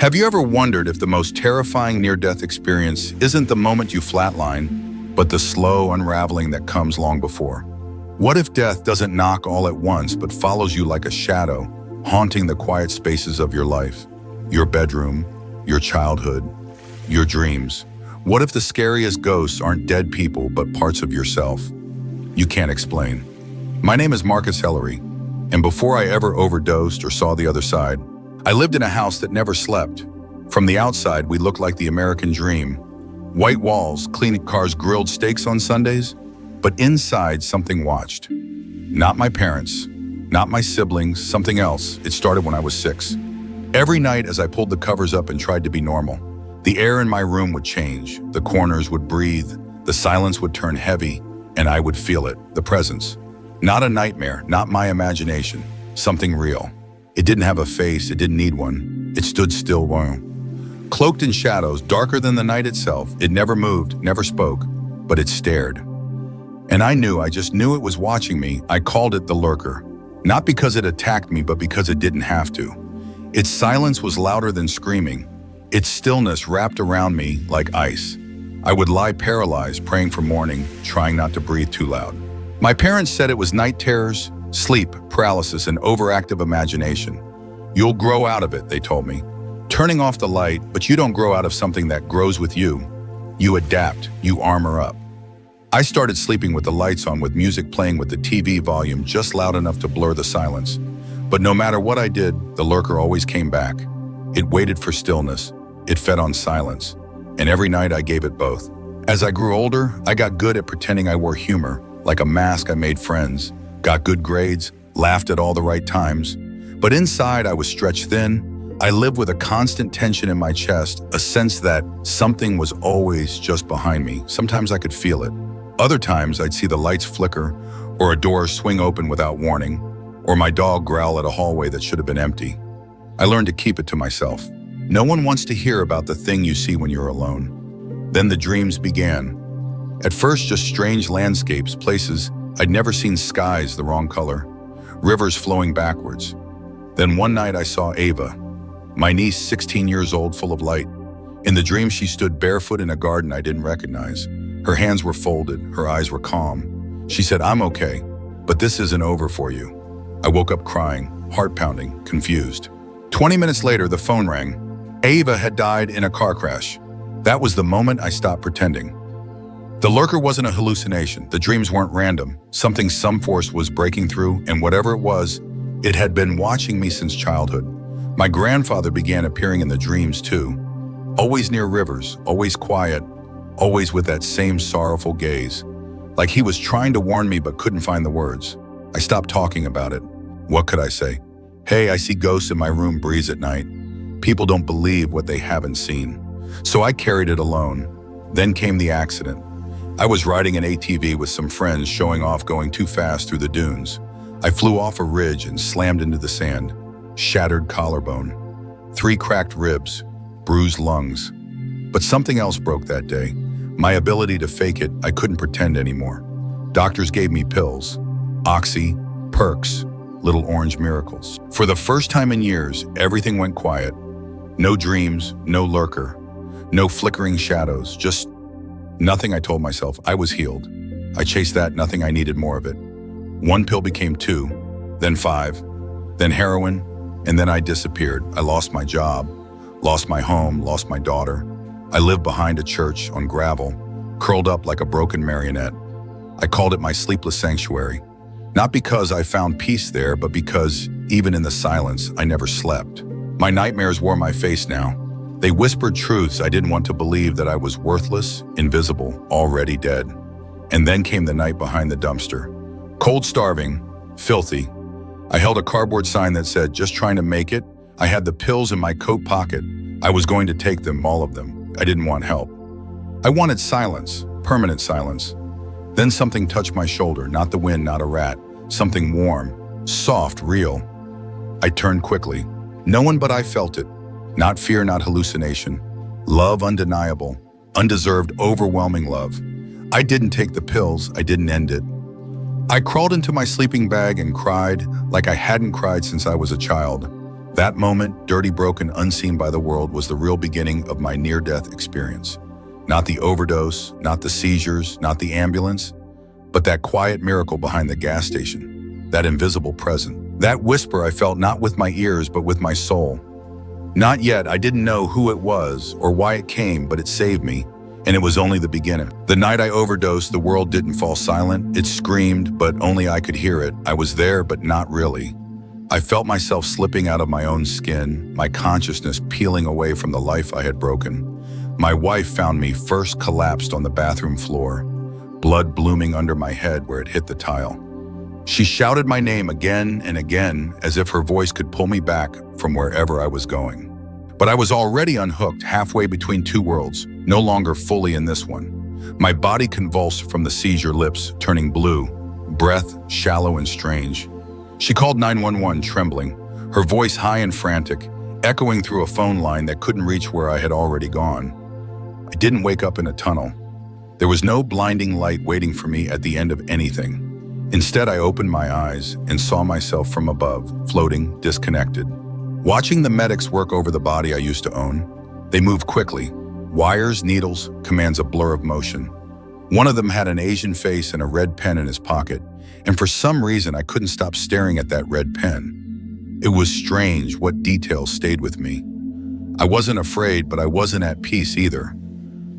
Have you ever wondered if the most terrifying near-death experience isn't the moment you flatline, but the slow unraveling that comes long before? What if death doesn't knock all at once, but follows you like a shadow, haunting the quiet spaces of your life, your bedroom, your childhood, your dreams? What if the scariest ghosts aren't dead people, but parts of yourself you can't explain? My name is Marcus Ellery, and before I ever overdosed or saw the other side, I lived in a house that never slept. From the outside, we looked like the American dream. White walls, clean cars, grilled steaks on Sundays. But inside, something watched. Not my parents, not my siblings, something else. It started when I was 6. Every night as I pulled the covers up and tried to be normal, the air in my room would change. The corners would breathe, the silence would turn heavy, and I would feel it, the presence. Not a nightmare, not my imagination, something real. It didn't have a face, it didn't need one. It stood still, cloaked in shadows, darker than the night itself. It never moved, never spoke, but it stared. And I just knew it was watching me. I called it the lurker. Not because it attacked me, but because it didn't have to. Its silence was louder than screaming. Its stillness wrapped around me like ice. I would lie paralyzed, praying for morning, trying not to breathe too loud. My parents said it was night terrors, sleep, paralysis, and overactive imagination. You'll grow out of it, they told me. Turning off the light, but you don't grow out of something that grows with you. You adapt, you armor up. I started sleeping with the lights on, with music playing with the TV volume just loud enough to blur the silence. But no matter what I did, the lurker always came back. It waited for stillness. It fed on silence. And every night I gave it both. As I grew older, I got good at pretending I wore humor. Like a mask, I made friends. Got good grades, laughed at all the right times. But inside, I was stretched thin. I lived with a constant tension in my chest, a sense that something was always just behind me. Sometimes I could feel it. Other times, I'd see the lights flicker, or a door swing open without warning, or my dog growl at a hallway that should have been empty. I learned to keep it to myself. No one wants to hear about the thing you see when you're alone. Then the dreams began. At first, just strange landscapes, places I'd never seen, skies the wrong color, rivers flowing backwards. Then one night I saw Ava, my niece, 16 years old, full of light. In the dream, she stood barefoot in a garden I didn't recognize. Her hands were folded, her eyes were calm. She said, "I'm okay, but this isn't over for you." I woke up crying, heart pounding, confused. 20 minutes later, the phone rang. Ava had died in a car crash. That was the moment I stopped pretending. The lurker wasn't a hallucination. The dreams weren't random. Some force was breaking through, and whatever it was, it had been watching me since childhood. My grandfather began appearing in the dreams too. Always near rivers, always quiet, always with that same sorrowful gaze. Like he was trying to warn me but couldn't find the words. I stopped talking about it. What could I say? Hey, I see ghosts in my room breeze at night. People don't believe what they haven't seen. So I carried it alone. Then came the accident. I was riding an ATV with some friends, showing off going too fast through the dunes. I flew off a ridge and slammed into the sand. Shattered collarbone, 3 cracked ribs, bruised lungs. But something else broke that day. My ability to fake it, I couldn't pretend anymore. Doctors gave me pills, oxy, perks, little orange miracles. For the first time in years, everything went quiet. No dreams, no lurker, no flickering shadows, just nothing. I told myself I was healed. I chased that, nothing. I needed more of it. 1 pill became 2, then 5, then heroin, and then I disappeared. I lost my job, lost my home, lost my daughter. I lived behind a church on gravel, curled up like a broken marionette. I called it my sleepless sanctuary. Not because I found peace there, but because, even in the silence, I never slept. My nightmares wore my face now. They whispered truths I didn't want to believe, that I was worthless, invisible, already dead. And then came the night behind the dumpster. Cold, starving, filthy. I held a cardboard sign that said, "Just trying to make it." I had the pills in my coat pocket. I was going to take them, all of them. I didn't want help. I wanted silence, permanent silence. Then something touched my shoulder, not the wind, not a rat. Something warm, soft, real. I turned quickly. No one but I felt it. Not fear, not hallucination. Love, undeniable, undeserved, overwhelming love. I didn't take the pills, I didn't end it. I crawled into my sleeping bag and cried like I hadn't cried since I was a child. That moment, dirty, broken, unseen by the world, was the real beginning of my near-death experience. Not the overdose, not the seizures, not the ambulance, but that quiet miracle behind the gas station, that invisible presence. That whisper I felt not with my ears, but with my soul. Not yet, I didn't know who it was or why it came, but it saved me, and it was only the beginning. The night I overdosed, the world didn't fall silent. It screamed, but only I could hear it. I was there, but not really. I felt myself slipping out of my own skin, my consciousness peeling away from the life I had broken. My wife found me first collapsed on the bathroom floor, blood blooming under my head where it hit the tile. She shouted my name again and again, as if her voice could pull me back from wherever I was going. But I was already unhooked, halfway between two worlds, no longer fully in this one. My body convulsed from the seizure, lips turning blue, breath shallow and strange. She called 911, trembling, her voice high and frantic, echoing through a phone line that couldn't reach where I had already gone. I didn't wake up in a tunnel. There was no blinding light waiting for me at the end of anything. Instead, I opened my eyes and saw myself from above, floating, disconnected. Watching the medics work over the body I used to own, they moved quickly. Wires, needles, commands, a blur of motion. One of them had an Asian face and a red pen in his pocket, and for some reason I couldn't stop staring at that red pen. It was strange what details stayed with me. I wasn't afraid, but I wasn't at peace either.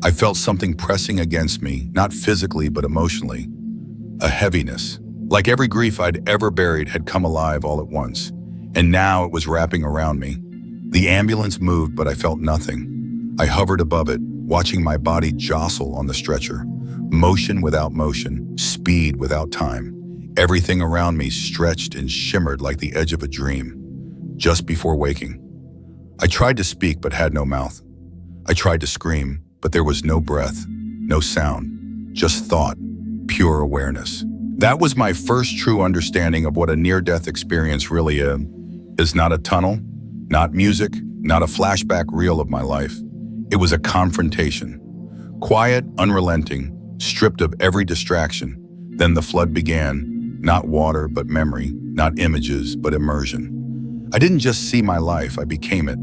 I felt something pressing against me, not physically but emotionally. A heaviness. Like every grief I'd ever buried had come alive all at once, and now it was wrapping around me. The ambulance moved, but I felt nothing. I hovered above it, watching my body jostle on the stretcher. Motion without motion, speed without time. Everything around me stretched and shimmered like the edge of a dream. Just before waking, I tried to speak but had no mouth. I tried to scream, but there was no breath, no sound, just thought, pure awareness. That was my first true understanding of what a near-death experience really is. Not a tunnel, not music, not a flashback reel of my life. It was a confrontation. Quiet, unrelenting, stripped of every distraction. Then the flood began. Not water, but memory. Not images, but immersion. I didn't just see my life, I became it.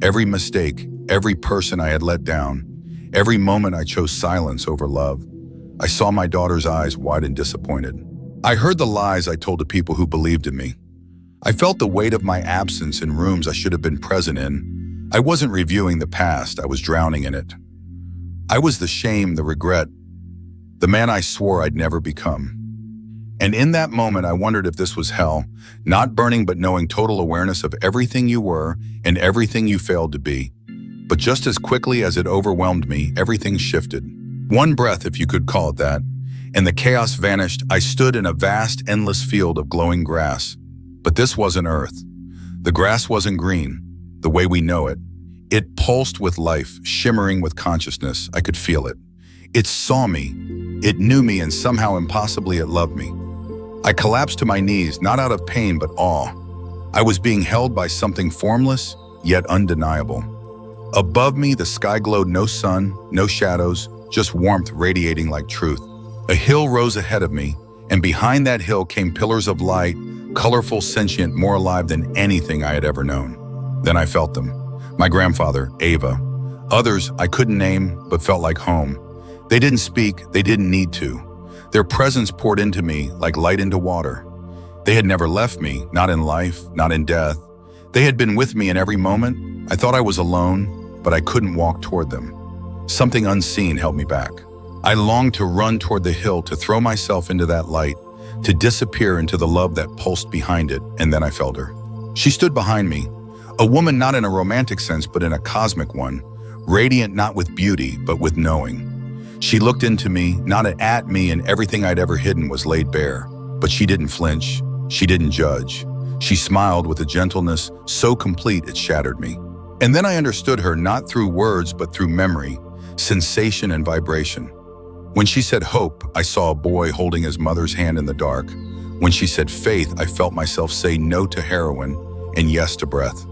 Every mistake, every person I had let down, every moment I chose silence over love. I saw my daughter's eyes wide and disappointed. I heard the lies I told to people who believed in me. I felt the weight of my absence in rooms I should have been present in. I wasn't reviewing the past, I was drowning in it. I was the shame, the regret, the man I swore I'd never become. And in that moment, I wondered if this was hell, not burning but knowing total awareness of everything you were and everything you failed to be. But just as quickly as it overwhelmed me, everything shifted. One breath, if you could call it that, and the chaos vanished. I stood in a vast, endless field of glowing grass. But this wasn't Earth. The grass wasn't green, the way we know it. It pulsed with life, shimmering with consciousness. I could feel it. It saw me. It knew me, and somehow impossibly it loved me. I collapsed to my knees, not out of pain, but awe. I was being held by something formless, yet undeniable. Above me, the sky glowed, no sun, no shadows, just warmth radiating like truth. A hill rose ahead of me, and behind that hill came pillars of light, colorful, sentient, more alive than anything I had ever known. Then I felt them. My grandfather, Ava. Others I couldn't name, but felt like home. They didn't speak, they didn't need to. Their presence poured into me like light into water. They had never left me, not in life, not in death. They had been with me in every moment. I thought I was alone, but I couldn't walk toward them. Something unseen held me back. I longed to run toward the hill, to throw myself into that light, to disappear into the love that pulsed behind it, and then I felt her. She stood behind me, a woman not in a romantic sense, but in a cosmic one, radiant not with beauty, but with knowing. She looked into me, not at me, and everything I'd ever hidden was laid bare. But she didn't flinch. She didn't judge. She smiled with a gentleness so complete it shattered me. And then I understood her, not through words, but through memory, sensation and vibration. When she said hope, I saw a boy holding his mother's hand in the dark. When she said faith, I felt myself say no to heroin and yes to breath.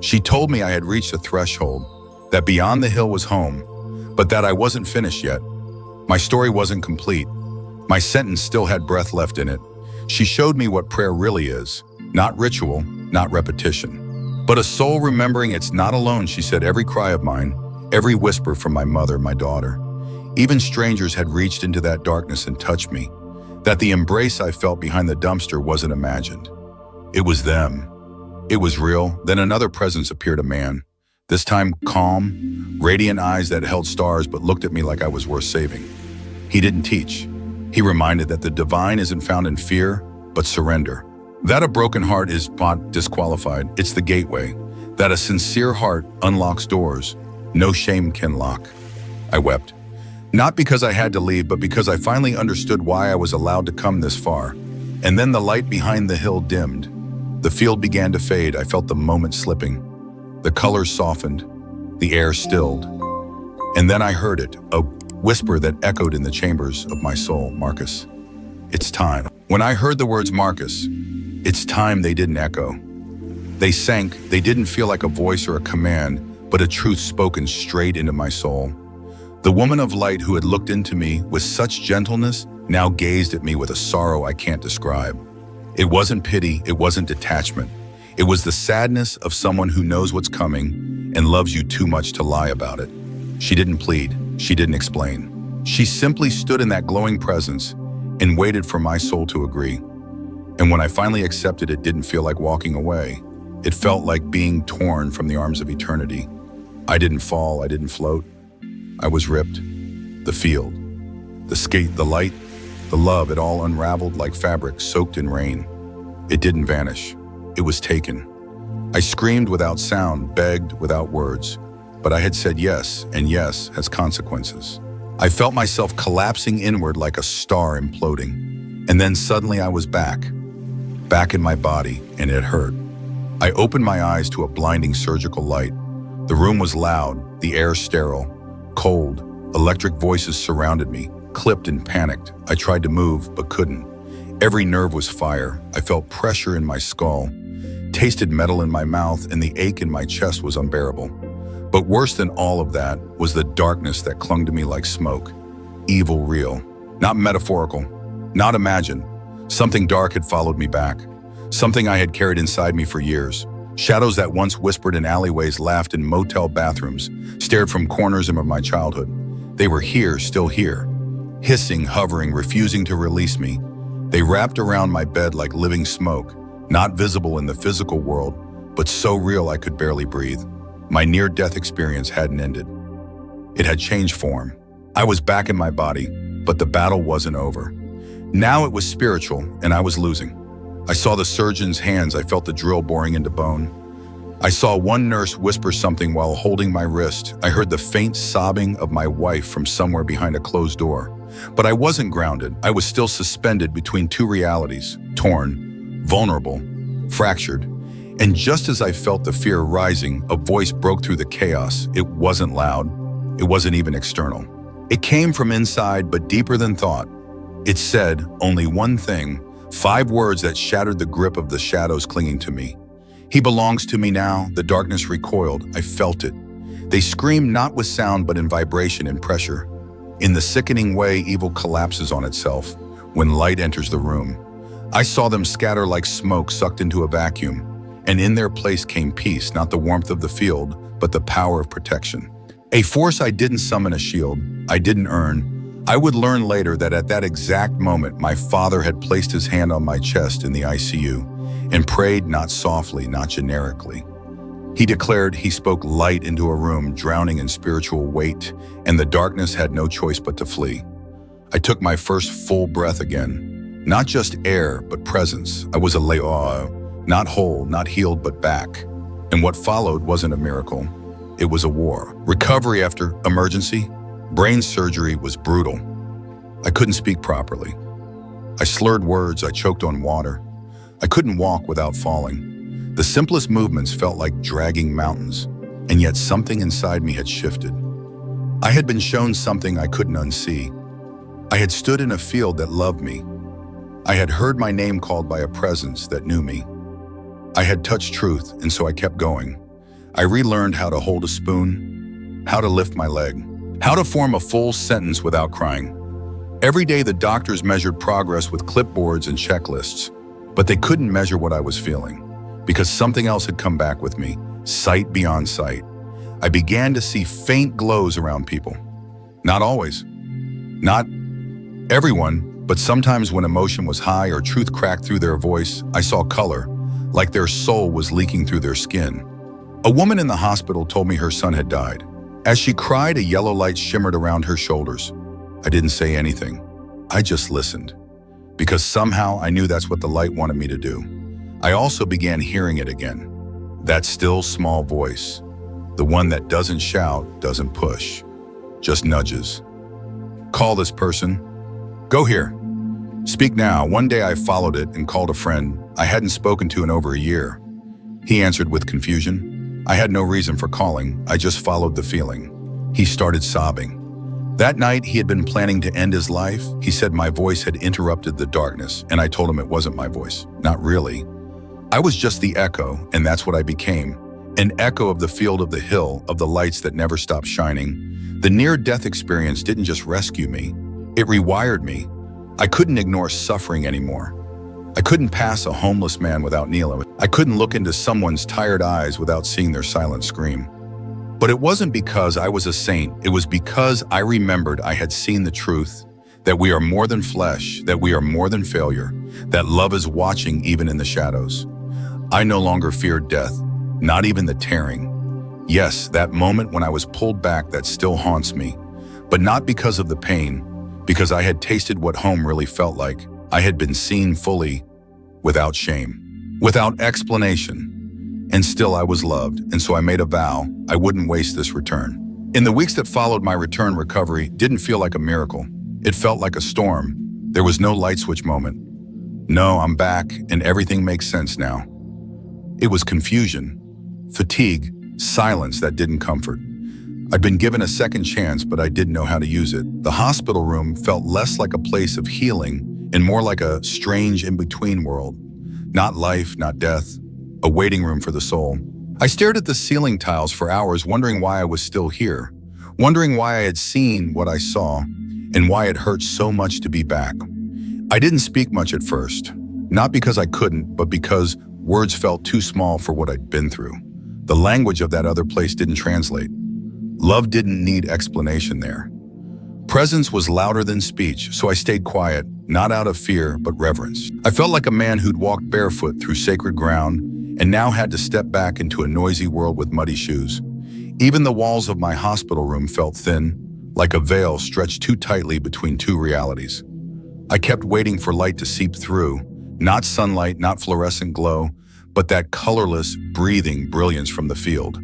She told me I had reached a threshold, that beyond the hill was home, but that I wasn't finished yet. My story wasn't complete. My sentence still had breath left in it. She showed me what prayer really is, not ritual, not repetition, But a soul remembering it's not alone, she said. Every cry of mine, every whisper from my mother, my daughter, even strangers had reached into that darkness and touched me. That the embrace I felt behind the dumpster wasn't imagined. It was them. It was real. Then another presence appeared, a man. This time calm, radiant eyes that held stars but looked at me like I was worth saving. He didn't teach. He reminded that the divine isn't found in fear, but surrender. That a broken heart is not disqualified, it's the gateway. That a sincere heart unlocks doors no shame can lock. I wept. Not because I had to leave, but because I finally understood why I was allowed to come this far. And then the light behind the hill dimmed. The field began to fade. I felt the moment slipping. The colors softened, the air stilled. And then I heard it, a whisper that echoed in the chambers of my soul. Marcus, it's time. When I heard the words Marcus, it's time, they didn't echo. They sank. They didn't feel like a voice or a command, but a truth spoken straight into my soul. The woman of light who had looked into me with such gentleness now gazed at me with a sorrow I can't describe. It wasn't pity, it wasn't detachment. It was the sadness of someone who knows what's coming and loves you too much to lie about it. She didn't plead, she didn't explain. She simply stood in that glowing presence and waited for my soul to agree. And when I finally accepted, it didn't feel like walking away. It felt like being torn from the arms of eternity. I didn't fall, I didn't float. I was ripped. The field, the skate, the light, the love, it all unraveled like fabric soaked in rain. It didn't vanish. It was taken. I screamed without sound, begged without words, but I had said yes, and yes has consequences. I felt myself collapsing inward like a star imploding. And then suddenly I was back in my body, and it hurt. I opened my eyes to a blinding surgical light. The room was loud, the air sterile, cold. Electric voices surrounded me, clipped and panicked. I tried to move, but couldn't. Every nerve was fire. I felt pressure in my skull, tasted metal in my mouth, and the ache in my chest was unbearable. But worse than all of that was the darkness that clung to me like smoke. Evil real, not metaphorical, not imagined. Something dark had followed me back, something I had carried inside me for years. Shadows that once whispered in alleyways, laughed in motel bathrooms, stared from corners of my childhood. They were here, still here, hissing, hovering, refusing to release me. They wrapped around my bed like living smoke, not visible in the physical world, but so real I could barely breathe. My near-death experience hadn't ended. It had changed form. I was back in my body, but the battle wasn't over. Now it was spiritual, and I was losing. I saw the surgeon's hands. I felt the drill boring into bone. I saw one nurse whisper something while holding my wrist. I heard the faint sobbing of my wife from somewhere behind a closed door. But I wasn't grounded. I was still suspended between two realities, torn, vulnerable, fractured. And just as I felt the fear rising, a voice broke through the chaos. It wasn't loud. It wasn't even external. It came from inside, but deeper than thought. It said only one thing, 5 words that shattered the grip of the shadows clinging to me. He belongs to me now. The darkness recoiled. I felt it. They screamed not with sound, but in vibration and pressure. In the sickening way evil collapses on itself when light enters the room. I saw them scatter like smoke sucked into a vacuum. And in their place came peace, not the warmth of the field, but the power of protection. A force I didn't summon, a shield I didn't earn. I would learn later that at that exact moment, my father had placed his hand on my chest in the ICU and prayed not softly, not generically. He declared, he spoke light into a room, drowning in spiritual weight, and the darkness had no choice but to flee. I took my first full breath again. Not just air, but presence. I was a le'oa, not whole, not healed, but back. And what followed wasn't a miracle. It was a war. Recovery after emergency. Brain surgery was brutal. I couldn't speak properly. I slurred words, I choked on water. I couldn't walk without falling. The simplest movements felt like dragging mountains, and yet something inside me had shifted. I had been shown something I couldn't unsee. I had stood in a field that loved me. I had heard my name called by a presence that knew me. I had touched truth, and so I kept going. I relearned how to hold a spoon, how to lift my leg, how to form a full sentence without crying. Every day the doctors measured progress with clipboards and checklists, but they couldn't measure what I was feeling. because something else had come back with me, sight beyond sight. I began to see faint glows around people. Not always. Not everyone, but sometimes when emotion was high or truth cracked through their voice, I saw color, like their soul was leaking through their skin. A woman in the hospital told me her son had died. As she cried, a yellow light shimmered around her shoulders. I didn't say anything. I just listened, because somehow I knew that's what the light wanted me to do. I also began hearing it again. That still small voice, the one that doesn't shout, doesn't push, just nudges. Call this person. Go here. Speak now. One day I followed it and called a friend I hadn't spoken to in over a year. He answered with confusion. I had no reason for calling. I just followed the feeling. He started sobbing. That night, he had been planning to end his life. He said my voice had interrupted the darkness, and I told him it wasn't my voice. Not really. I was just the echo, and that's what I became. An echo of the field of the hill, of the lights that never stopped shining. The near-death experience didn't just rescue me, it rewired me. I couldn't ignore suffering anymore. I couldn't pass a homeless man without kneeling. I couldn't look into someone's tired eyes without seeing their silent scream. But it wasn't because I was a saint. It was because I remembered I had seen the truth, that we are more than flesh, that we are more than failure, that love is watching even in the shadows. I no longer feared death, not even the tearing. Yes, that moment when I was pulled back, that still haunts me, but not because of the pain, because I had tasted what home really felt like. I had been seen fully, without shame, without explanation. And still I was loved, and so I made a vow I wouldn't waste this return. In the weeks that followed my return, recovery didn't feel like a miracle. It felt like a storm. There was no light switch moment. No, I'm back, and everything makes sense now. It was confusion, fatigue, silence that didn't comfort. I'd been given a second chance, but I didn't know how to use it. The hospital room felt less like a place of healing and more like a strange in-between world. Not life, not death. A waiting room for the soul. I stared at the ceiling tiles for hours, wondering why I was still here, wondering why I had seen what I saw, and why it hurt so much to be back. I didn't speak much at first, not because I couldn't, but because words felt too small for what I'd been through. The language of that other place didn't translate. Love didn't need explanation there. Presence was louder than speech, so I stayed quiet, not out of fear, but reverence. I felt like a man who'd walked barefoot through sacred ground and now had to step back into a noisy world with muddy shoes. Even the walls of my hospital room felt thin, like a veil stretched too tightly between two realities. I kept waiting for light to seep through, not sunlight, not fluorescent glow, but that colorless, breathing brilliance from the field.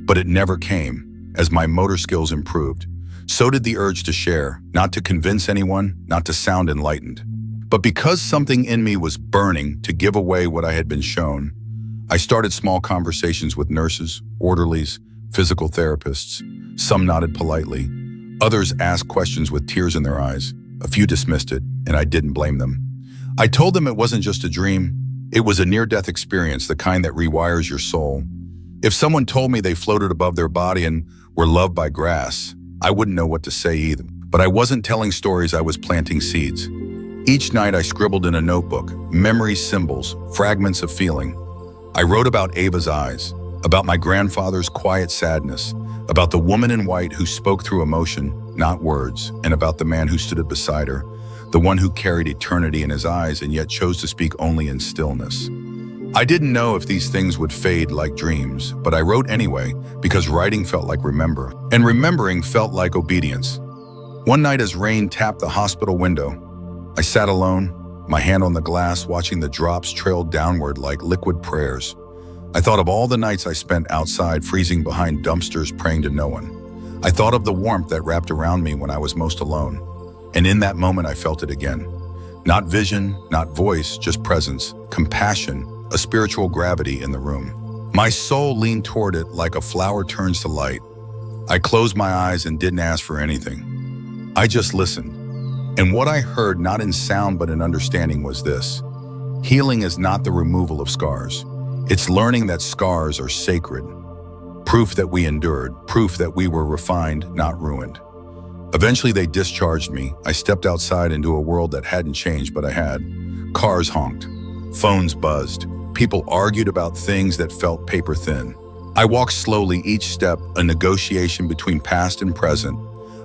But it never came. As my motor skills improved, so did the urge to share, not to convince anyone, not to sound enlightened. But because something in me was burning to give away what I had been shown, I started small conversations with nurses, orderlies, physical therapists. Some nodded politely. Others asked questions with tears in their eyes. A few dismissed it, and I didn't blame them. I told them it wasn't just a dream. It was a near-death experience, the kind that rewires your soul. If someone told me they floated above their body and were loved by grass, I wouldn't know what to say either. But I wasn't telling stories, I was planting seeds. Each night I scribbled in a notebook, memories, symbols, fragments of feeling. I wrote about Ava's eyes, about my grandfather's quiet sadness, about the woman in white who spoke through emotion, not words, and about the man who stood beside her, the one who carried eternity in his eyes and yet chose to speak only in stillness. I didn't know if these things would fade like dreams, but I wrote anyway because writing felt like remember, and remembering felt like obedience. One night as rain tapped the hospital window, I sat alone, my hand on the glass, watching the drops trail downward like liquid prayers. I thought of all the nights I spent outside, freezing behind dumpsters, praying to no one. I thought of the warmth that wrapped around me when I was most alone. And in that moment, I felt it again. Not vision, not voice, just presence, compassion, a spiritual gravity in the room. My soul leaned toward it like a flower turns to light. I closed my eyes and didn't ask for anything. I just listened. And what I heard, not in sound but in understanding, was this. Healing is not the removal of scars. It's learning that scars are sacred. Proof that we endured, proof that we were refined, not ruined. Eventually they discharged me. I stepped outside into a world that hadn't changed, but I had. Cars honked. Phones buzzed. People argued about things that felt paper thin. I walked slowly, each step a negotiation between past and present.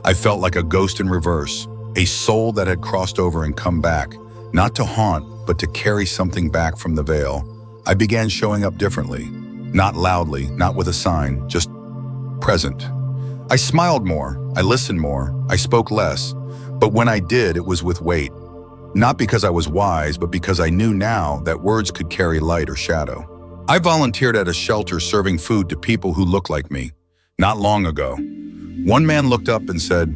I felt like a ghost in reverse, a soul that had crossed over and come back, not to haunt, but to carry something back from the veil. I began showing up differently, not loudly, not with a sign, just present. I smiled more, I listened more, I spoke less, but when I did, it was with weight. Not because I was wise, but because I knew now that words could carry light or shadow. I volunteered at a shelter serving food to people who looked like me, not long ago. One man looked up and said,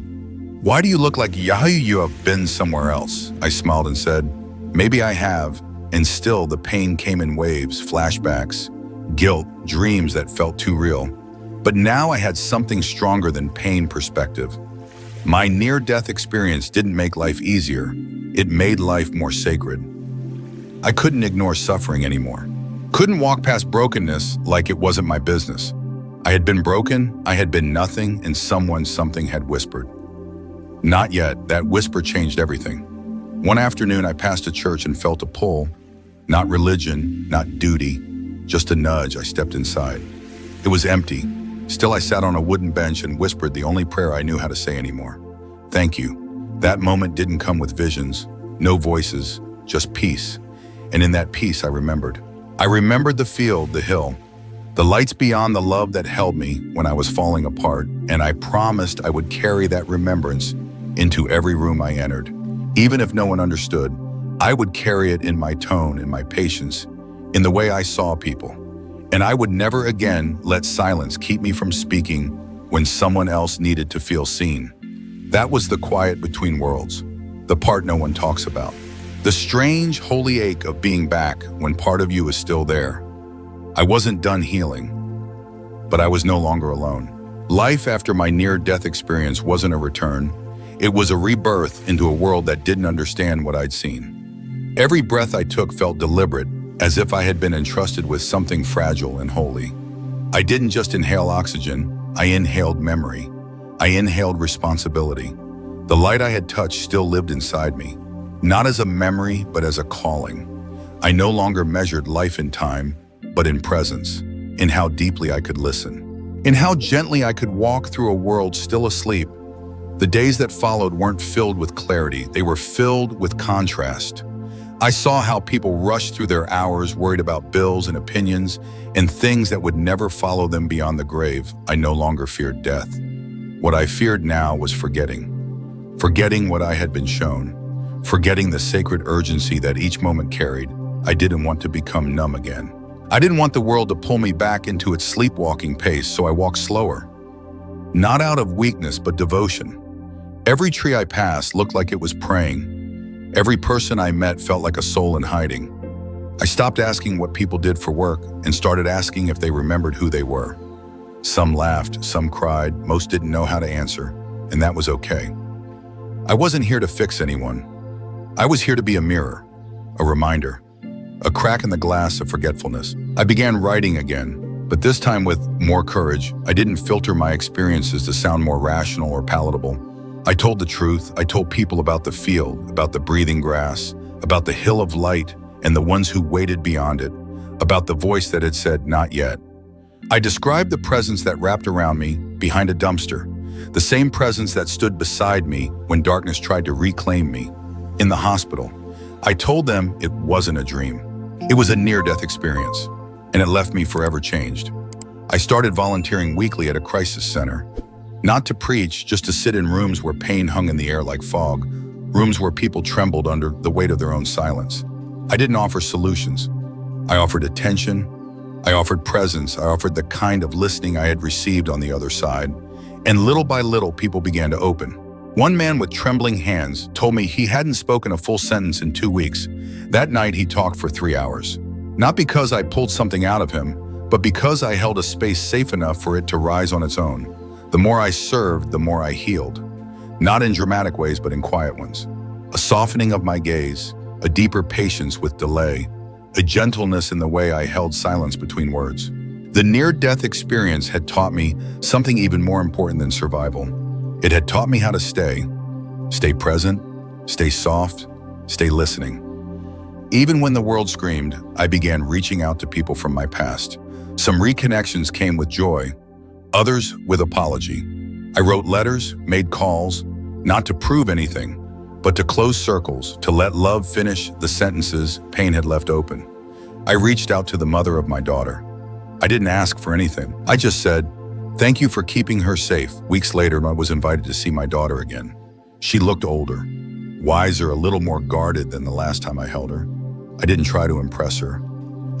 "Why do you look like you have been somewhere else?" I smiled and said, "Maybe I have," and still the pain came in waves, flashbacks, guilt, dreams that felt too real. But now I had something stronger than pain perspective. My near-death experience didn't make life easier, it made life more sacred. I couldn't ignore suffering anymore. Couldn't walk past brokenness like it wasn't my business. I had been broken, I had been nothing, and something had whispered. Not yet, that whisper changed everything. One afternoon I passed a church and felt a pull. Not religion, not duty, just a nudge. I stepped inside. It was empty. Still, I sat on a wooden bench and whispered the only prayer I knew how to say anymore. "Thank you." That moment didn't come with visions, no voices, just peace. And in that peace, I remembered. I remembered the field, the hill, the lights beyond, the love that held me when I was falling apart, and I promised I would carry that remembrance into every room I entered. Even if no one understood, I would carry it in my tone, in my patience, in the way I saw people. And I would never again let silence keep me from speaking when someone else needed to feel seen. That was the quiet between worlds, the part no one talks about. The strange, holy ache of being back when part of you is still there. I wasn't done healing, but I was no longer alone. Life after my near-death experience wasn't a return. It was a rebirth into a world that didn't understand what I'd seen. Every breath I took felt deliberate, as if I had been entrusted with something fragile and holy. I didn't just inhale oxygen, I inhaled memory. I inhaled responsibility. The light I had touched still lived inside me, not as a memory, but as a calling. I no longer measured life in time, but in presence, in how deeply I could listen, in how gently I could walk through a world still asleep. The days that followed weren't filled with clarity, they were filled with contrast. I saw how people rushed through their hours worried about bills and opinions and things that would never follow them beyond the grave. I no longer feared death. What I feared now was forgetting. Forgetting what I had been shown. Forgetting the sacred urgency that each moment carried. I didn't want to become numb again. I didn't want the world to pull me back into its sleepwalking pace, so I walked slower. Not out of weakness, but devotion. Every tree I passed looked like it was praying. Every person I met felt like a soul in hiding. I stopped asking what people did for work and started asking if they remembered who they were. Some laughed, some cried, most didn't know how to answer, and that was okay. I wasn't here to fix anyone. I was here to be a mirror, a reminder, a crack in the glass of forgetfulness. I began writing again, but this time with more courage. I didn't filter my experiences to sound more rational or palatable. I told the truth. I told people about the field, about the breathing grass, about the hill of light and the ones who waited beyond it, about the voice that had said, "Not yet." I described the presence that wrapped around me behind a dumpster, the same presence that stood beside me when darkness tried to reclaim me. In the hospital, I told them it wasn't a dream. It was a near-death experience, and it left me forever changed. I started volunteering weekly at a crisis center. Not to preach, just to sit in rooms where pain hung in the air like fog, rooms where people trembled under the weight of their own silence. I didn't offer solutions. I offered attention, I offered presence, I offered the kind of listening I had received on the other side, and little by little people began to open. One man with trembling hands told me he hadn't spoken a full sentence in 2 weeks. That night he talked for 3 hours. Not because I pulled something out of him, but because I held a space safe enough for it to rise on its own. The more I served, the more I healed. Not in dramatic ways, but in quiet ones. A softening of my gaze, a deeper patience with delay, a gentleness in the way I held silence between words. The near-death experience had taught me something even more important than survival. It had taught me how to stay present, stay soft, stay listening. Even when the world screamed, I began reaching out to people from my past. Some reconnections came with joy, others with apology. I wrote letters, made calls, not to prove anything, but to close circles, to let love finish the sentences pain had left open. I reached out to the mother of my daughter. I didn't ask for anything. I just said, "Thank you for keeping her safe." Weeks later, I was invited to see my daughter again. She looked older, wiser, a little more guarded than the last time I held her. I didn't try to impress her.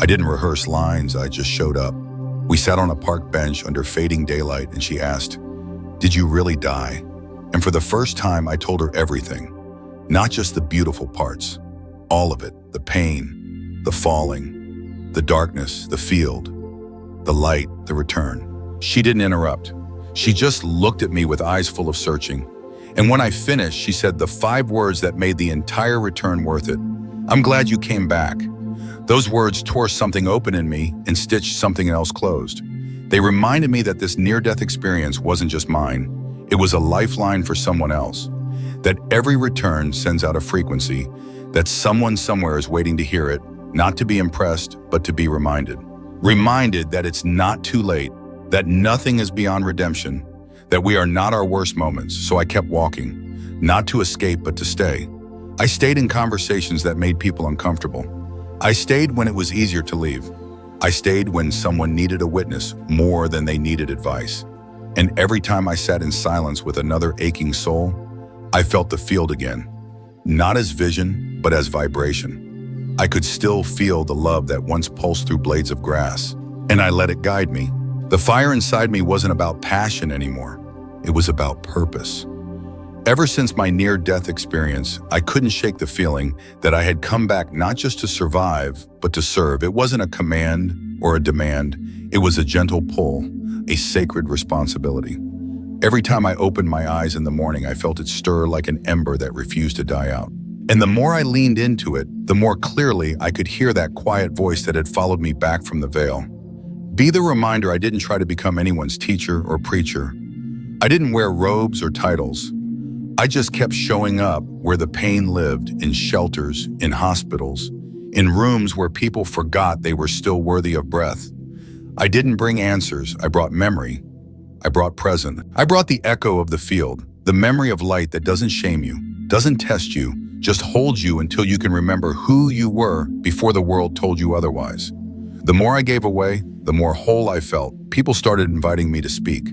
I didn't rehearse lines, I just showed up. We sat on a park bench under fading daylight and she asked, "Did you really die?" And for the first time, I told her everything, not just the beautiful parts, all of it, the pain, the falling, the darkness, the field, the light, the return. She didn't interrupt. She just looked at me with eyes full of searching. And when I finished, she said the 5 words that made the entire return worth it. "I'm glad you came back." Those words tore something open in me and stitched something else closed. They reminded me that this near-death experience wasn't just mine. It was a lifeline for someone else. That every return sends out a frequency, that someone somewhere is waiting to hear it, not to be impressed, but to be reminded. Reminded that it's not too late, that nothing is beyond redemption, that we are not our worst moments. So I kept walking, not to escape, but to stay. I stayed in conversations that made people uncomfortable. I stayed when it was easier to leave. I stayed when someone needed a witness more than they needed advice. And every time I sat in silence with another aching soul, I felt the field again. Not as vision, but as vibration. I could still feel the love that once pulsed through blades of grass, and I let it guide me. The fire inside me wasn't about passion anymore. It was about purpose. Ever since my near-death experience, I couldn't shake the feeling that I had come back not just to survive, but to serve. It wasn't a command or a demand. It was a gentle pull, a sacred responsibility. Every time I opened my eyes in the morning, I felt it stir like an ember that refused to die out. And the more I leaned into it, the more clearly I could hear that quiet voice that had followed me back from the veil. Be the reminder I didn't try to become anyone's teacher or preacher. I didn't wear robes or titles. I just kept showing up where the pain lived, in shelters, in hospitals, in rooms where people forgot they were still worthy of breath. I didn't bring answers, I brought memory. I brought present. I brought the echo of the field, the memory of light that doesn't shame you, doesn't test you, just holds you until you can remember who you were before the world told you otherwise. The more I gave away, the more whole I felt. People started inviting me to speak.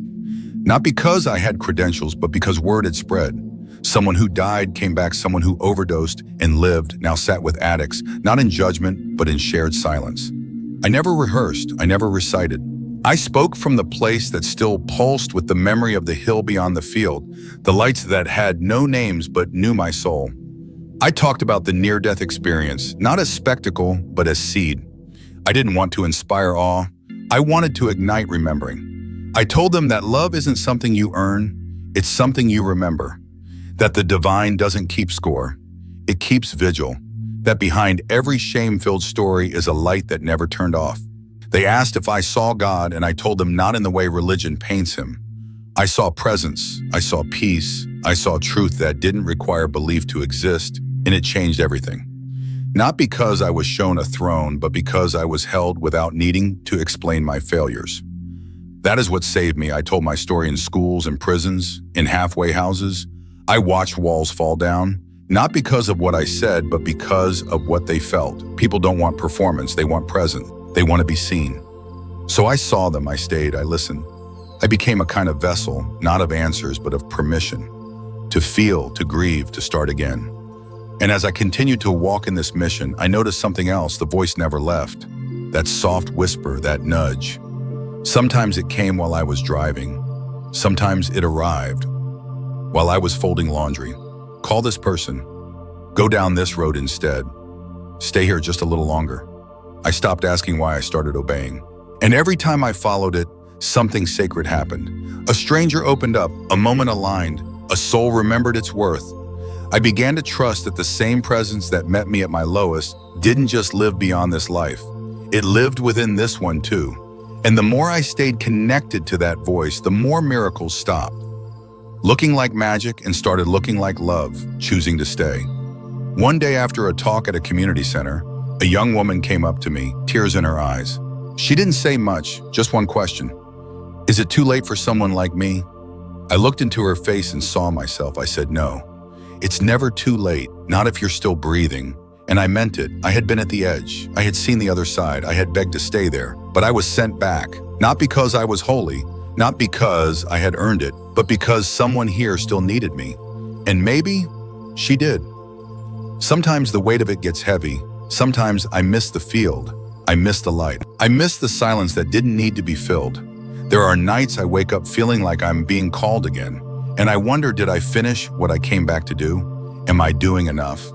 Not because I had credentials, but because word had spread. Someone who died came back, someone who overdosed and lived now sat with addicts, not in judgment, but in shared silence. I never rehearsed, I never recited. I spoke from the place that still pulsed with the memory of the hill beyond the field, the lights that had no names but knew my soul. I talked about the near-death experience, not as spectacle, but as seed. I didn't want to inspire awe. I wanted to ignite remembering. I told them that love isn't something you earn, it's something you remember. That the divine doesn't keep score, it keeps vigil. That behind every shame-filled story is a light that never turned off. They asked if I saw God, and I told them not in the way religion paints him. I saw presence, I saw peace, I saw truth that didn't require belief to exist, and it changed everything. Not because I was shown a throne, but because I was held without needing to explain my failures. That is what saved me. I told my story in schools and prisons, in halfway houses. I watched walls fall down, not because of what I said, but because of what they felt. People don't want performance, they want present. They want to be seen. So I saw them, I stayed, I listened. I became a kind of vessel, not of answers, but of permission. To feel, to grieve, to start again. And as I continued to walk in this mission, I noticed something else. The voice never left. That soft whisper, that nudge. Sometimes it came while I was driving. Sometimes it arrived while I was folding laundry. Call this person. Go down this road instead. Stay here just a little longer. I stopped asking why, I started obeying. And every time I followed it, something sacred happened. A stranger opened up, a moment aligned, a soul remembered its worth. I began to trust that the same presence that met me at my lowest didn't just live beyond this life. It lived within this one too. And the more I stayed connected to that voice, the more miracles stopped. Looking like magic and started looking like love, choosing to stay. One day after a talk at a community center, a young woman came up to me, tears in her eyes. She didn't say much, just one question. Is it too late for someone like me? I looked into her face and saw myself. I said, no. It's never too late, not if you're still breathing. And I meant it. I had been at the edge. I had seen the other side. I had begged to stay there. But I was sent back, not because I was holy, not because I had earned it, but because someone here still needed me. And maybe she did. Sometimes the weight of it gets heavy. Sometimes I miss the field. I miss the light. I miss the silence that didn't need to be filled. There are nights I wake up feeling like I'm being called again. And I wonder, did I finish what I came back to do? Am I doing enough?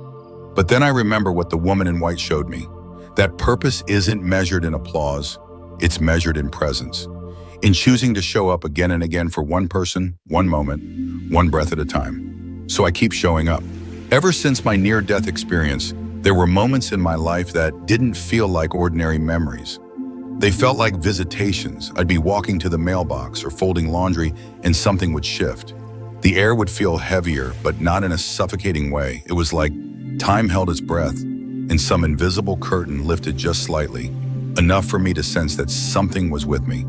But then I remember what the woman in white showed me. That purpose isn't measured in applause. It's measured in presence. In choosing to show up again and again for one person, one moment, one breath at a time. So I keep showing up. Ever since my near-death experience, there were moments in my life that didn't feel like ordinary memories. They felt like visitations. I'd be walking to the mailbox or folding laundry and something would shift. The air would feel heavier, but not in a suffocating way. It was like time held its breath and some invisible curtain lifted just slightly, enough for me to sense that something was with me.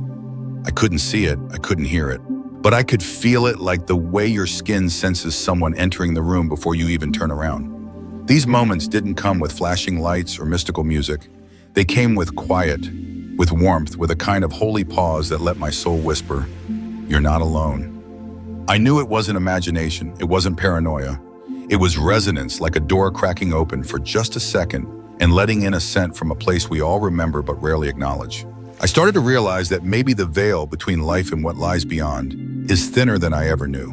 I couldn't see it, I couldn't hear it, but I could feel it, like the way your skin senses someone entering the room before you even turn around. These moments didn't come with flashing lights or mystical music. They came with quiet, with warmth, with a kind of holy pause that let my soul whisper, "You're not alone." I knew it wasn't imagination, it wasn't paranoia. It was resonance, like a door cracking open for just a second and letting in a scent from a place we all remember but rarely acknowledge. I started to realize that maybe the veil between life and what lies beyond is thinner than I ever knew,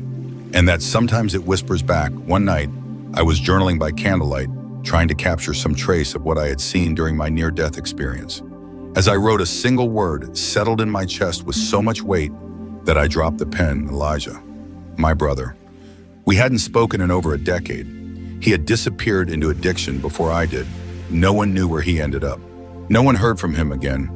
and that sometimes it whispers back. One night, I was journaling by candlelight, trying to capture some trace of what I had seen during my near-death experience. As I wrote, a single word settled in my chest with so much weight that I dropped the pen. Elijah, my brother. We hadn't spoken in over a decade. He had disappeared into addiction before I did. No one knew where he ended up. No one heard from him again.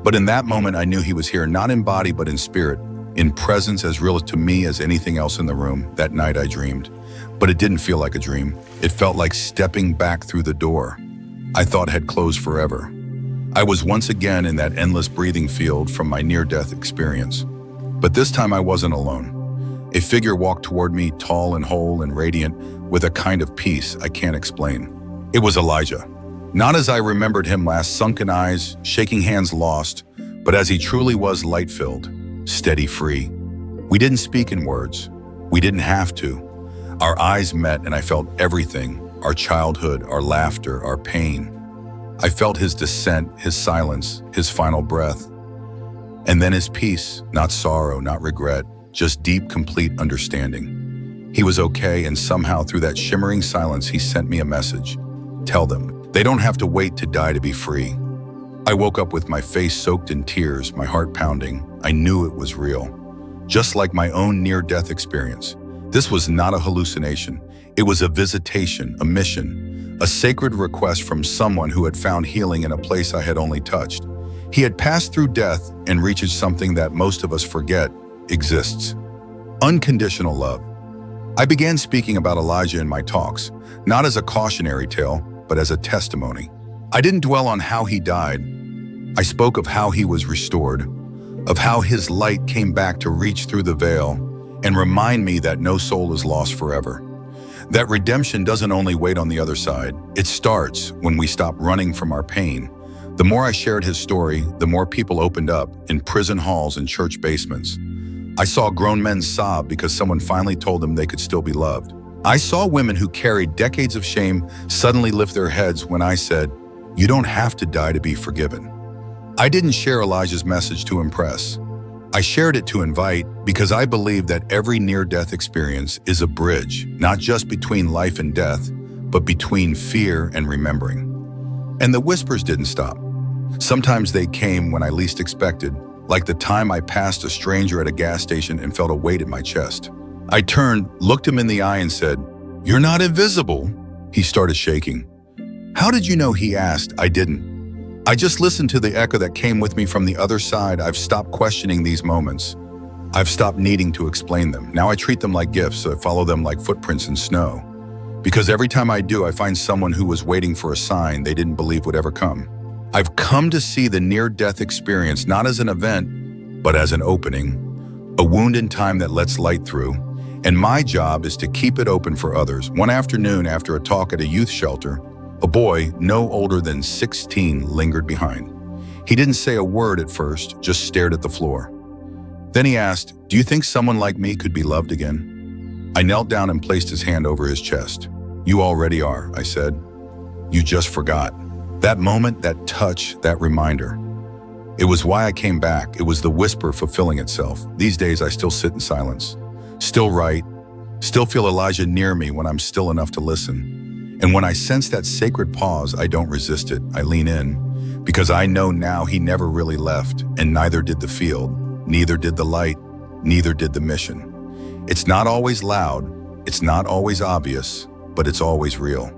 But in that moment, I knew he was here, not in body, but in spirit, in presence as real to me as anything else in the room. That night I dreamed, but it didn't feel like a dream. It felt like stepping back through the door I thought had closed forever. I was once again in that endless breathing field from my near-death experience. But this time I wasn't alone. A figure walked toward me, tall and whole and radiant, with a kind of peace I can't explain. It was Elijah. Not as I remembered him last, sunken eyes, shaking hands lost, but as he truly was, light-filled, steady, free. We didn't speak in words. We didn't have to. Our eyes met and I felt everything, our childhood, our laughter, our pain. I felt his descent, his silence, his final breath. And then his peace, not sorrow, not regret, just deep, complete understanding. He was okay, and somehow through that shimmering silence, he sent me a message. Tell them, they don't have to wait to die to be free. I woke up with my face soaked in tears, my heart pounding. I knew it was real. Just like my own near-death experience. This was not a hallucination. It was a visitation, a mission, a sacred request from someone who had found healing in a place I had only touched. He had passed through death and reached something that most of us forget exists. Unconditional love. I began speaking about Elijah in my talks, not as a cautionary tale, but as a testimony. I didn't dwell on how he died. I spoke of how he was restored, of how his light came back to reach through the veil and remind me that no soul is lost forever. That redemption doesn't only wait on the other side. It starts when we stop running from our pain. The more I shared his story, the more people opened up in prison halls and church basements. I saw grown men sob because someone finally told them they could still be loved. I saw women who carried decades of shame suddenly lift their heads when I said, "You don't have to die to be forgiven." I didn't share Elijah's message to impress. I shared it to invite, because I believe that every near-death experience is a bridge, not just between life and death, but between fear and remembering. And the whispers didn't stop. Sometimes they came when I least expected, like the time I passed a stranger at a gas station and felt a weight in my chest. I turned, looked him in the eye and said, "You're not invisible." He started shaking. "How did you know?" he asked. I didn't. I just listened to the echo that came with me from the other side. I've stopped questioning these moments. I've stopped needing to explain them. Now I treat them like gifts. I follow them like footprints in snow. Because every time I do, I find someone who was waiting for a sign they didn't believe would ever come. I've come to see the near-death experience not as an event, but as an opening, a wound in time that lets light through. And my job is to keep it open for others. One afternoon after a talk at a youth shelter, a boy no older than 16 lingered behind. He didn't say a word at first, just stared at the floor. Then he asked, "Do you think someone like me could be loved again?" I knelt down and placed his hand over his chest. "You already are," I said. "You just forgot." That moment, that touch, that reminder. It was why I came back. It was the whisper fulfilling itself. These days, I still sit in silence, still write, still feel Elijah near me when I'm still enough to listen. And when I sense that sacred pause, I don't resist it. I lean in, because I know now he never really left, and neither did the field, neither did the light, neither did the mission. It's not always loud, it's not always obvious, but it's always real.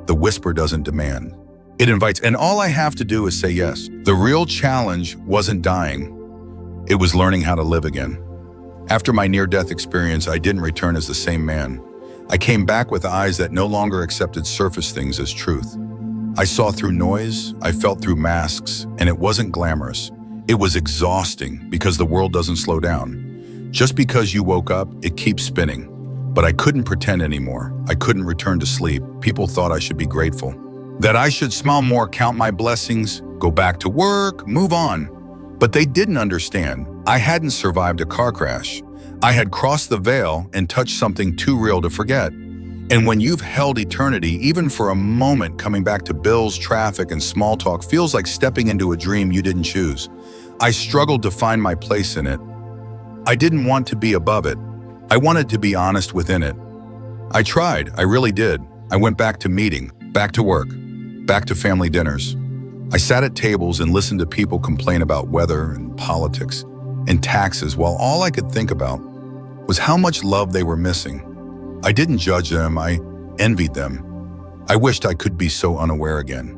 The whisper doesn't demand. It invites, and all I have to do is say yes. The real challenge wasn't dying. It was learning how to live again. After my near-death experience, I didn't return as the same man. I came back with eyes that no longer accepted surface things as truth. I saw through noise, I felt through masks, and it wasn't glamorous. It was exhausting because the world doesn't slow down. Just because you woke up, it keeps spinning. But I couldn't pretend anymore. I couldn't return to sleep. People thought I should be grateful, that I should smile more, count my blessings, go back to work, move on. But they didn't understand. I hadn't survived a car crash. I had crossed the veil and touched something too real to forget. And when you've held eternity, even for a moment, coming back to bills, traffic, and small talk feels like stepping into a dream you didn't choose. I struggled to find my place in it. I didn't want to be above it. I wanted to be honest within it. I tried, I really did. I went back to meeting, back to work, back to family dinners. I sat at tables and listened to people complain about weather and politics and taxes, while all I could think about was how much love they were missing. I didn't judge them, I envied them. I wished I could be so unaware again,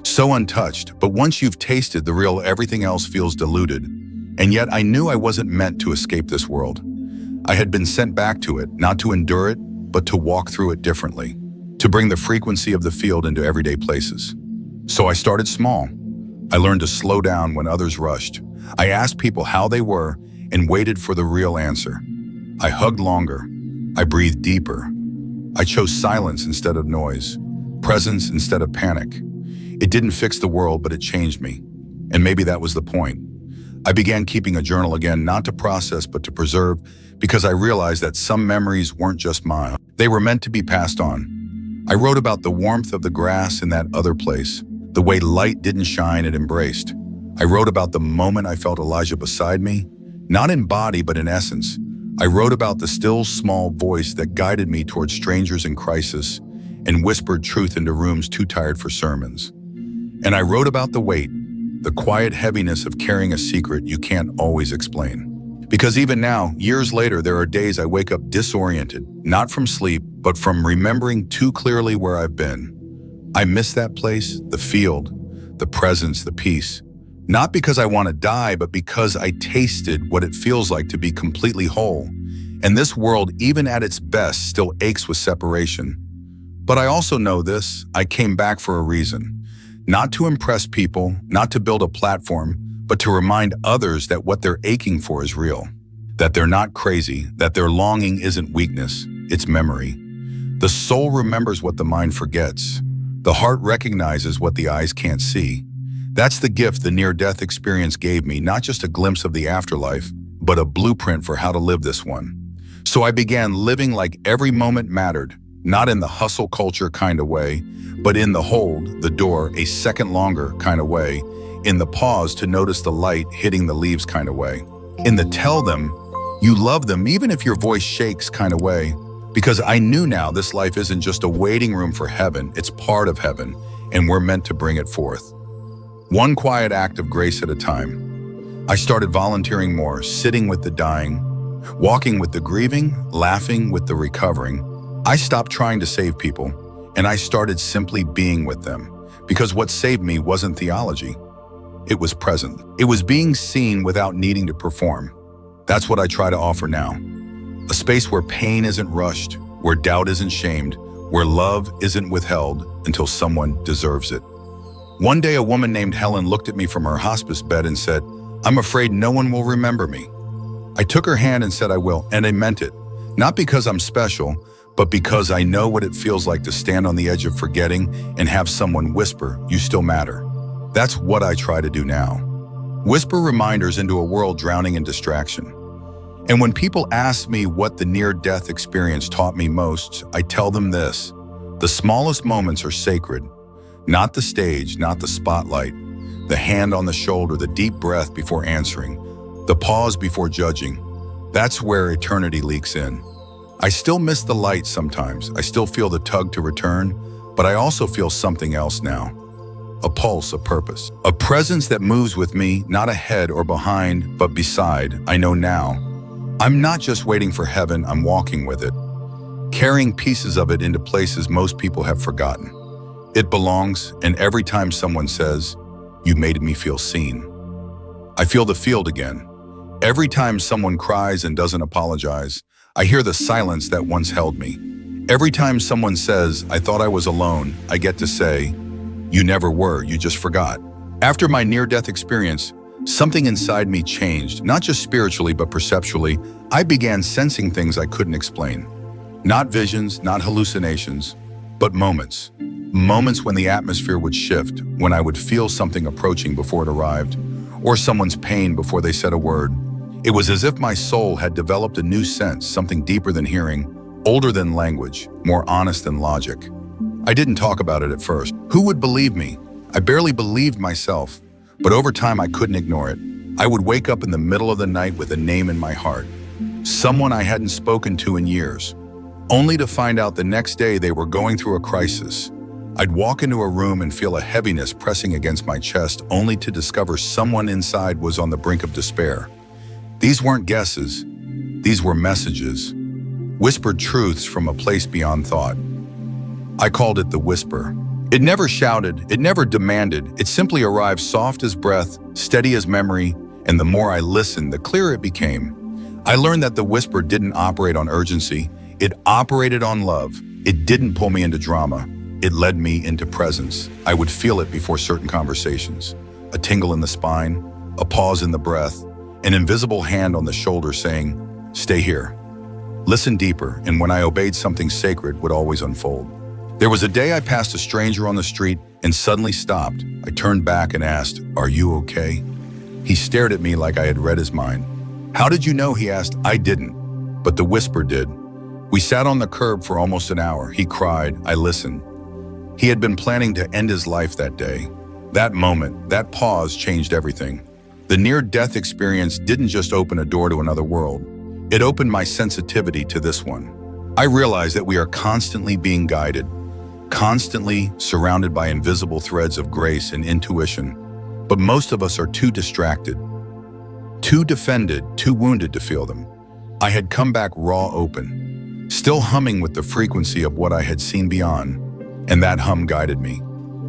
so untouched, but once you've tasted the real, everything else feels diluted. And yet I knew I wasn't meant to escape this world. I had been sent back to it, not to endure it, but to walk through it differently, to bring the frequency of the field into everyday places. So I started small. I learned to slow down when others rushed. I asked people how they were and waited for the real answer. I hugged longer. I breathed deeper. I chose silence instead of noise, presence instead of panic. It didn't fix the world, but it changed me. And maybe that was the point. I began keeping a journal again, not to process, but to preserve, because I realized that some memories weren't just mine. They were meant to be passed on. I wrote about the warmth of the grass in that other place, the way light didn't shine, it embraced. I wrote about the moment I felt Elijah beside me, not in body, but in essence. I wrote about the still, small voice that guided me towards strangers in crisis and whispered truth into rooms too tired for sermons. And I wrote about the weight, the quiet heaviness of carrying a secret you can't always explain. Because even now, years later, there are days I wake up disoriented, not from sleep, but from remembering too clearly where I've been. I miss that place, the field, the presence, the peace. Not because I want to die, but because I tasted what it feels like to be completely whole. And this world, even at its best, still aches with separation. But I also know this, I came back for a reason. Not to impress people, not to build a platform, but to remind others that what they're aching for is real. That they're not crazy, that their longing isn't weakness, it's memory. The soul remembers what the mind forgets. The heart recognizes what the eyes can't see. That's the gift the near-death experience gave me, not just a glimpse of the afterlife, but a blueprint for how to live this one. So I began living like every moment mattered, not in the hustle culture kind of way, but in the hold, the door, a second longer kind of way, in the pause to notice the light hitting the leaves kind of way, in the tell them you love them even if your voice shakes kind of way, because I knew now this life isn't just a waiting room for heaven, it's part of heaven, and we're meant to bring it forth. One quiet act of grace at a time. I started volunteering more, sitting with the dying, walking with the grieving, laughing with the recovering. I stopped trying to save people, and I started simply being with them, because what saved me wasn't theology. It was present. It was being seen without needing to perform. That's what I try to offer now. A space where pain isn't rushed, where doubt isn't shamed, where love isn't withheld until someone deserves it. One day, a woman named Helen looked at me from her hospice bed and said, "I'm afraid no one will remember me." I took her hand and said, "I will," and I meant it. Not because I'm special, but because I know what it feels like to stand on the edge of forgetting and have someone whisper, "You still matter." That's what I try to do now. Whisper reminders into a world drowning in distraction. And when people ask me what the near-death experience taught me most, I tell them this: the smallest moments are sacred. Not the stage, not the spotlight, the hand on the shoulder, the deep breath before answering, the pause before judging. That's where eternity leaks in. I still miss the light sometimes. I still feel the tug to return, but I also feel something else now. A pulse, a purpose, a presence that moves with me, not ahead or behind, but beside. I know now. I'm not just waiting for heaven, I'm walking with it, carrying pieces of it into places most people have forgotten. It belongs, and every time someone says, "You made me feel seen," I feel the field again. Every time someone cries and doesn't apologize, I hear the silence that once held me. Every time someone says, "I thought I was alone," I get to say, "You never were, you just forgot." After my near-death experience, something inside me changed, not just spiritually, but perceptually. I began sensing things I couldn't explain. Not visions, not hallucinations, but moments. Moments when the atmosphere would shift, when I would feel something approaching before it arrived, or someone's pain before they said a word. It was as if my soul had developed a new sense, something deeper than hearing, older than language, more honest than logic. I didn't talk about it at first. Who would believe me? I barely believed myself, but over time I couldn't ignore it. I would wake up in the middle of the night with a name in my heart, someone I hadn't spoken to in years, only to find out the next day they were going through a crisis. I'd walk into a room and feel a heaviness pressing against my chest, only to discover someone inside was on the brink of despair. These weren't guesses, these were messages, whispered truths from a place beyond thought. I called it the whisper. It never shouted, it never demanded, it simply arrived soft as breath, steady as memory, and the more I listened, the clearer it became. I learned that the whisper didn't operate on urgency, it operated on love. It didn't pull me into drama. It led me into presence. I would feel it before certain conversations. A tingle in the spine, a pause in the breath, an invisible hand on the shoulder saying, "Stay here." Listen deeper, and when I obeyed, something sacred would always unfold. There was a day I passed a stranger on the street and suddenly stopped. I turned back and asked, "Are you okay?" He stared at me like I had read his mind. "How did you know?" he asked. I didn't, but the whisper did. We sat on the curb for almost an hour. He cried. I listened. He had been planning to end his life that day. That moment, that pause changed everything. The near-death experience didn't just open a door to another world. It opened my sensitivity to this one. I realized that we are constantly being guided, constantly surrounded by invisible threads of grace and intuition. But most of us are too distracted, too defended, too wounded to feel them. I had come back raw open, still humming with the frequency of what I had seen beyond. And that hum guided me.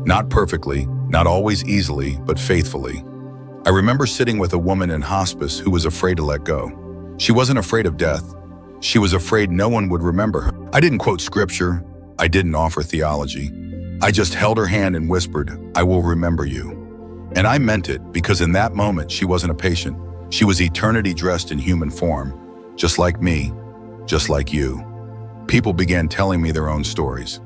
Not perfectly, not always easily, but faithfully. I remember sitting with a woman in hospice who was afraid to let go. She wasn't afraid of death. She was afraid no one would remember her. I didn't quote scripture. I didn't offer theology. I just held her hand and whispered, "I will remember you." And I meant it, because in that moment, she wasn't a patient. She was eternity dressed in human form, just like me, just like you. People began telling me their own stories.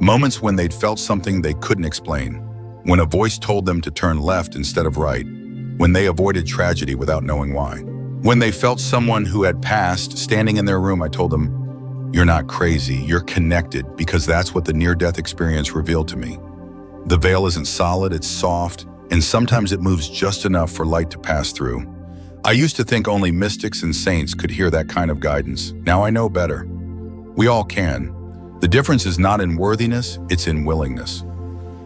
Moments when they'd felt something they couldn't explain, when a voice told them to turn left instead of right, when they avoided tragedy without knowing why. When they felt someone who had passed standing in their room, I told them, "You're not crazy, you're connected," because that's what the near-death experience revealed to me. The veil isn't solid, it's soft, and sometimes it moves just enough for light to pass through. I used to think only mystics and saints could hear that kind of guidance. Now I know better. We all can. The difference is not in worthiness, it's in willingness.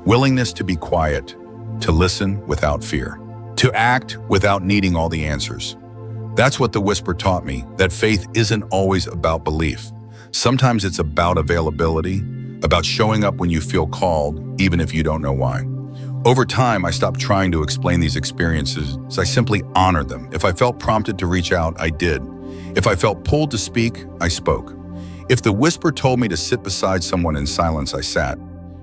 Willingness to be quiet, to listen without fear, to act without needing all the answers. That's what the whisper taught me, that faith isn't always about belief. Sometimes it's about availability, about showing up when you feel called, even if you don't know why. Over time, I stopped trying to explain these experiences. I simply honored them. If I felt prompted to reach out, I did. If I felt pulled to speak, I spoke. If the whisper told me to sit beside someone in silence, I sat.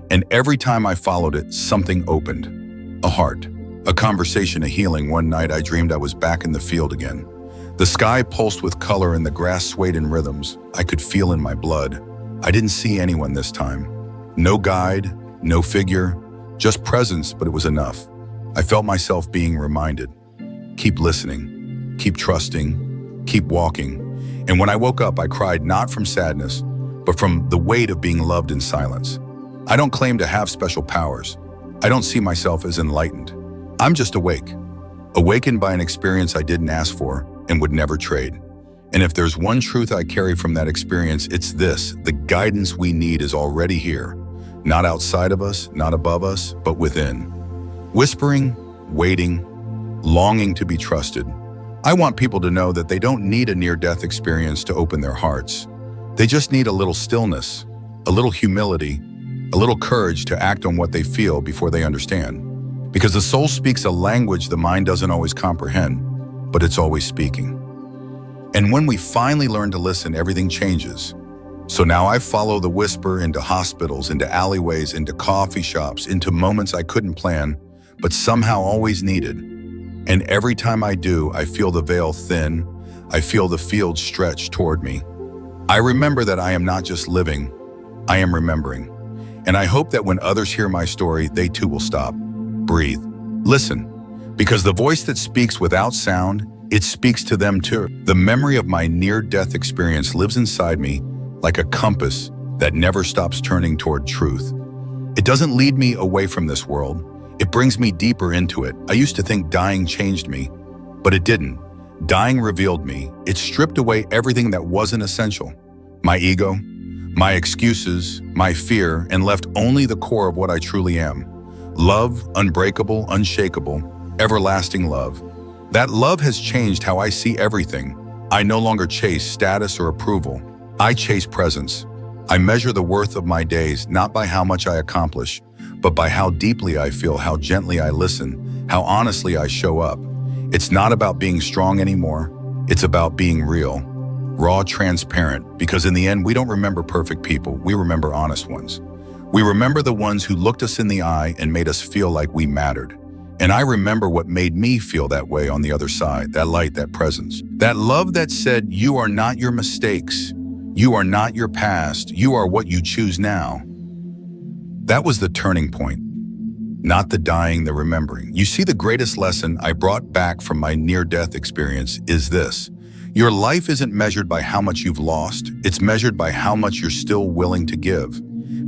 And every time I followed it, something opened. A heart, a conversation, a healing. One night I dreamed I was back in the field again. The sky pulsed with color and the grass swayed in rhythms I could feel in my blood. I didn't see anyone this time. No guide, no figure, just presence, but it was enough. I felt myself being reminded. Keep listening, keep trusting, keep walking. And when I woke up, I cried not from sadness, but from the weight of being loved in silence. I don't claim to have special powers. I don't see myself as enlightened. I'm just awake. Awakened by an experience I didn't ask for and would never trade. And if there's one truth I carry from that experience, it's this: the guidance we need is already here. Not outside of us, not above us, but within. Whispering, waiting, longing to be trusted. I want people to know that they don't need a near-death experience to open their hearts. They just need a little stillness, a little humility, a little courage to act on what they feel before they understand. Because the soul speaks a language the mind doesn't always comprehend, but it's always speaking. And when we finally learn to listen, everything changes. So now I follow the whisper into hospitals, into alleyways, into coffee shops, into moments I couldn't plan, but somehow always needed. And every time I do, I feel the veil thin. I feel the field stretch toward me. I remember that I am not just living, I am remembering. And I hope that when others hear my story, they too will stop, breathe, listen. Because the voice that speaks without sound, it speaks to them too. The memory of my near-death experience lives inside me like a compass that never stops turning toward truth. It doesn't lead me away from this world. It brings me deeper into it. I used to think dying changed me, but it didn't. Dying revealed me. It stripped away everything that wasn't essential. My ego, my excuses, my fear, and left only the core of what I truly am. Love, unbreakable, unshakable, everlasting love. That love has changed how I see everything. I no longer chase status or approval. I chase presence. I measure the worth of my days not by how much I accomplish, but by how deeply I feel, how gently I listen, how honestly I show up. It's not about being strong anymore. It's about being real, raw, transparent, because in the end, we don't remember perfect people. We remember honest ones. We remember the ones who looked us in the eye and made us feel like we mattered. And I remember what made me feel that way on the other side, that light, that presence. That love that said, you are not your mistakes. You are not your past. You are what you choose now. That was the turning point, not the dying, the remembering. You see, the greatest lesson I brought back from my near-death experience is this. Your life isn't measured by how much you've lost. It's measured by how much you're still willing to give.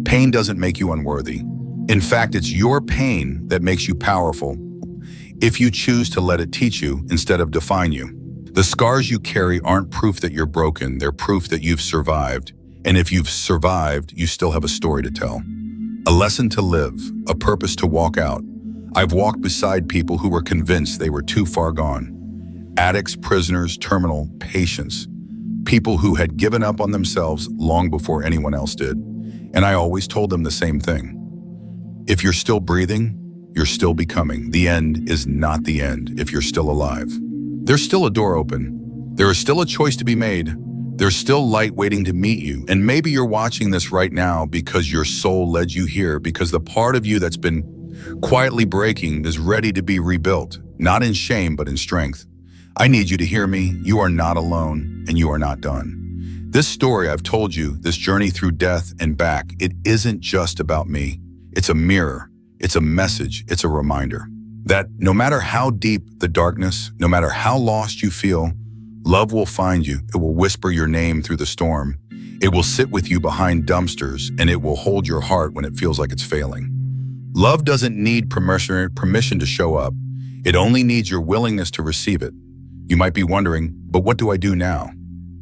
Pain doesn't make you unworthy. In fact, it's your pain that makes you powerful if you choose to let it teach you instead of define you. The scars you carry aren't proof that you're broken. They're proof that you've survived. And if you've survived, you still have a story to tell. A lesson to live, a purpose to walk out. I've walked beside people who were convinced they were too far gone. Addicts, prisoners, terminal patients. People who had given up on themselves long before anyone else did. And I always told them the same thing. If you're still breathing, you're still becoming. The end is not the end if you're still alive. There's still a door open. There is still a choice to be made. There's still light waiting to meet you. And maybe you're watching this right now because your soul led you here, because the part of you that's been quietly breaking is ready to be rebuilt, not in shame, but in strength. I need you to hear me. You are not alone and you are not done. This story I've told you, this journey through death and back, it isn't just about me. It's a mirror. It's a message. It's a reminder that no matter how deep the darkness, no matter how lost you feel, love will find you. It will whisper your name through the storm. It will sit with you behind dumpsters, and it will hold your heart when it feels like it's failing. Love doesn't need permission to show up. It only needs your willingness to receive it. You might be wondering, but what do I do now?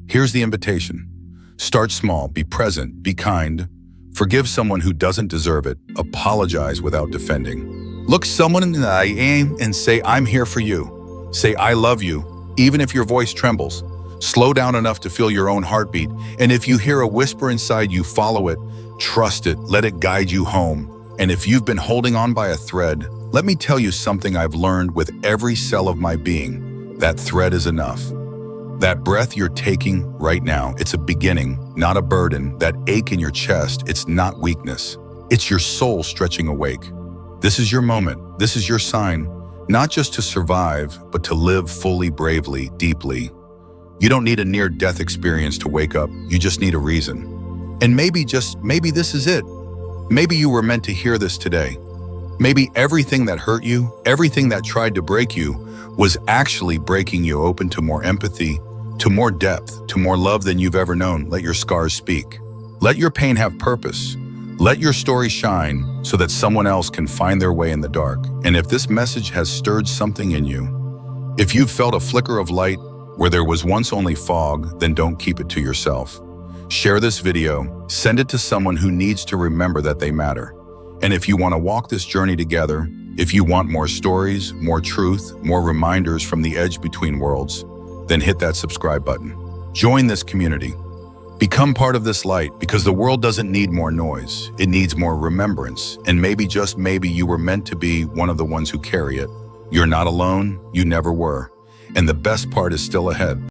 Here's the invitation. Start small, be present, be kind. Forgive someone who doesn't deserve it. Apologize without defending. Look someone in the eye and say, I'm here for you. Say, I love you, even if your voice trembles. Slow down enough to feel your own heartbeat. And if you hear a whisper inside you, follow it. Trust it. Let it guide you home. And if you've been holding on by a thread, let me tell you something I've learned with every cell of my being. That thread is enough. That breath you're taking right now, it's a beginning, not a burden. That ache in your chest, it's not weakness. It's your soul stretching awake. This is your moment. This is your sign, not just to survive, but to live fully, bravely, deeply. You don't need a near-death experience to wake up. You just need a reason. And maybe, just maybe this is it. Maybe you were meant to hear this today. Maybe everything that hurt you, everything that tried to break you, was actually breaking you open to more empathy, to more depth, to more love than you've ever known. Let your scars speak. Let your pain have purpose. Let your story shine so that someone else can find their way in the dark. And if this message has stirred something in you, if you've felt a flicker of light where there was once only fog, then don't keep it to yourself. Share this video, send it to someone who needs to remember that they matter. And if you want to walk this journey together, if you want more stories, more truth, more reminders from the edge between worlds, then hit that subscribe button. Join this community. Become part of this light, because the world doesn't need more noise. It needs more remembrance. And maybe, just maybe, you were meant to be one of the ones who carry it. You're not alone. You never were. And the best part is still ahead.